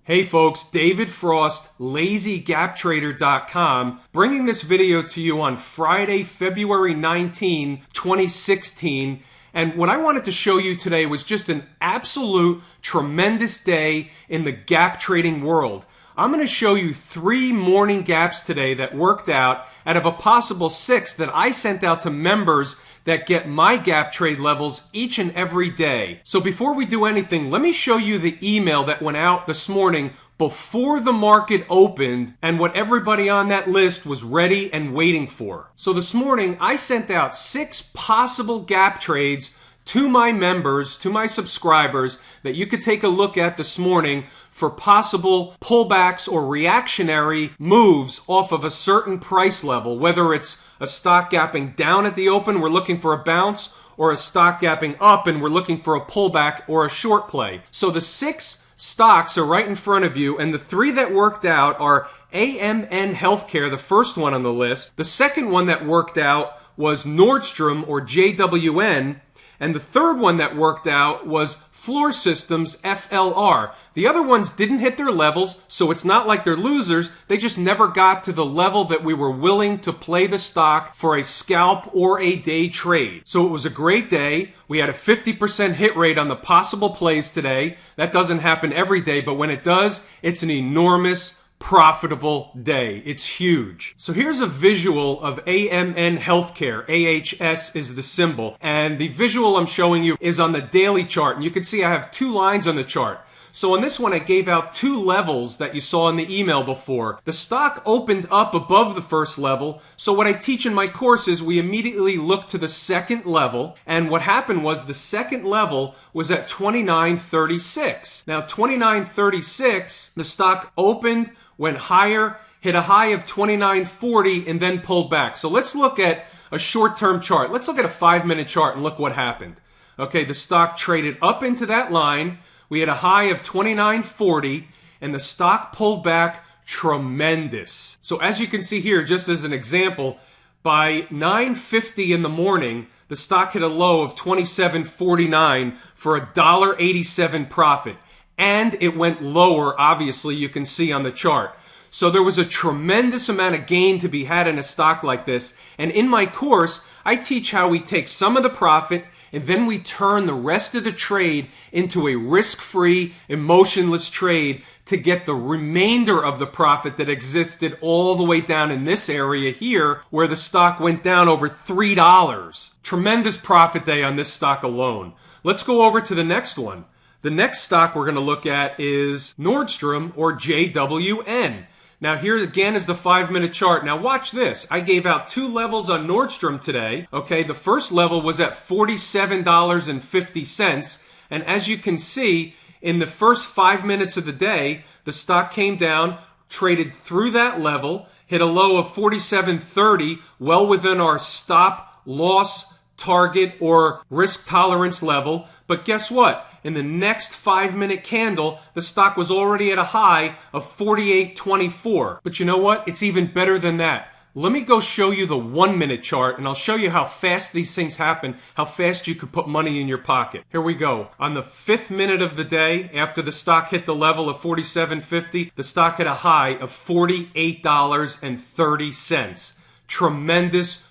Hey folks, David Frost, LazyGapTrader.com, bringing this video to you on Friday, February 19, 2016. And what I wanted to show you today was just an absolute tremendous day in the gap trading world. I'm going to show you 3 morning gaps today that worked out of a possible 6 that I sent out to members that get my gap trade levels each and every day. So before we do anything, let me show you the email that went out this morning before the market opened and what everybody on that list was ready and waiting for. So this morning, I sent out 6 possible gap trades to my members, to my subscribers, that you could take a look at this morning for possible pullbacks or reactionary moves off of a certain price level, whether it's a stock gapping down at the open, we're looking for a bounce, or a stock gapping up and we're looking for a pullback or a short play. So the 6 stocks are right in front of you, and the 3 that worked out are AMN Healthcare, the first one on the list. The second one that worked out was Nordstrom, or JWN. And the third one that worked out was Floor Systems, FLR. The other ones didn't hit their levels, so it's not like they're losers. They just never got to the level that we were willing to play the stock for a scalp or a day trade. So it was a great day. We had a 50% hit rate on the possible plays today. That doesn't happen every day, but when it does, it's an enormous profitable day. It's huge. So here's a visual of AMN Healthcare. AHS is the symbol. And the visual I'm showing you is on the daily chart. And you can see I have 2 lines on the chart. So on this one, I gave out 2 levels that you saw in the email before. The stock opened up above the first level. So what I teach in my course is we immediately look to the second level. And what happened was the second level was at 29.36. Now 29.36, the stock opened, went higher, hit a high of 29.40, and then pulled back. So let's look at a short-term chart. Let's look at a 5-minute chart and look what happened. Okay, the stock traded up into that line. We had a high of 29.40, and the stock pulled back tremendous. So as you can see here, just as an example, by 9:50 in the morning, the stock hit a low of 27.49 for a $1.87 profit. And it went lower, obviously, you can see on the chart. So there was a tremendous amount of gain to be had in a stock like this. And in my course, I teach how we take some of the profit and then we turn the rest of the trade into a risk-free, emotionless trade to get the remainder of the profit that existed all the way down in this area here where the stock went down over $3. Tremendous profit day on this stock alone. Let's go over to the next one. The next stock we're going to look at is Nordstrom, or JWN. Now here again is the 5-minute chart. Now watch this. I gave out 2 levels on Nordstrom today. Okay, the first level was at $47.50. And as you can see, in the first 5 minutes of the day, the stock came down, traded through that level, hit a low of 47.30, well within our stop loss target or risk tolerance level. But guess what? In the next 5-minute candle, the stock was already at a high of 48.24. But you know what? It's even better than that. Let me go show you the 1-minute chart, and I'll show you how fast these things happen, how fast you could put money in your pocket. Here we go. On the 5th minute of the day, after the stock hit the level of 47.50, the stock hit a high of $48.30.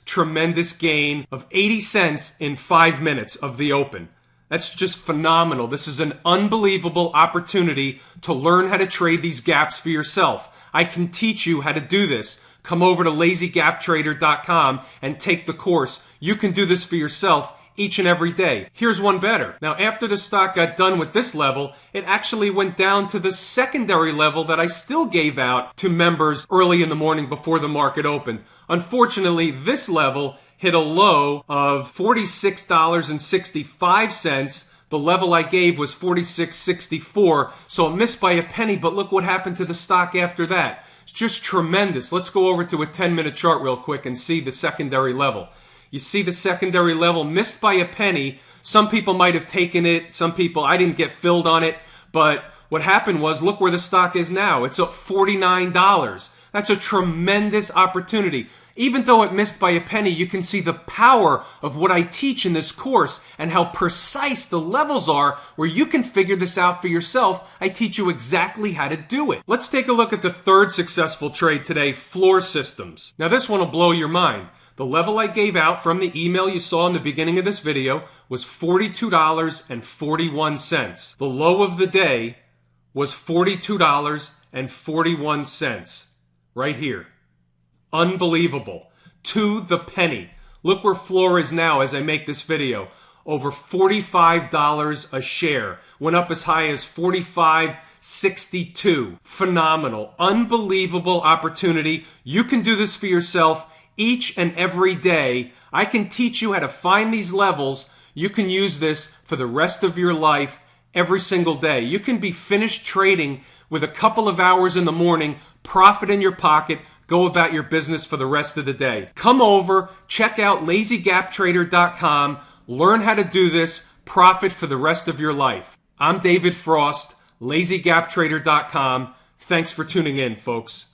Tremendous gain of 80 cents in 5 minutes of the open. That's just phenomenal. This is an unbelievable opportunity to learn how to trade these gaps for yourself. I can teach you how to do this. Come over to LazyGapTrader.com and take the course. You can do this for yourself each and every day. Here's one better. Now, after the stock got done with this level, it actually went down to the secondary level that I still gave out to members early in the morning before the market opened. Unfortunately, this level hit a low of $46.65. The level I gave was $46.64, so it missed by a penny, but look what happened to the stock after that. It's just tremendous. Let's go over to a 10-minute chart real quick and see the secondary level. You see the secondary level missed by a penny. Some people might have taken it. Some people, I didn't get filled on it. But what happened was, look where the stock is now. It's up $49. That's a tremendous opportunity. Even though it missed by a penny, you can see the power of what I teach in this course and how precise the levels are where you can figure this out for yourself. I teach you exactly how to do it. Let's take a look at the third successful trade today, Floor Systems. Now this one will blow your mind. The level I gave out from the email you saw in the beginning of this video was $42.41. The low of the day was $42.41. Right here. Unbelievable. To the penny. Look where Floor is now as I make this video. Over $45 a share. Went up as high as $45.62. Phenomenal. Unbelievable opportunity. You can do this for yourself each and every day. I can teach you how to find these levels. You can use this for the rest of your life every single day. You can be finished trading with a couple of hours in the morning, profit in your pocket, go about your business for the rest of the day. Come over, check out LazyGapTrader.com, learn how to do this, profit for the rest of your life. I'm David Frost, LazyGapTrader.com. Thanks for tuning in, folks.